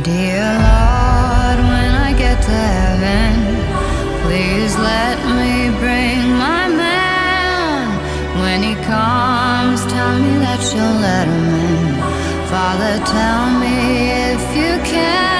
Dear Lord, when I get to heaven, please let me bring my man. When he comes, tell me that you'll let him in. Father, tell me if you can.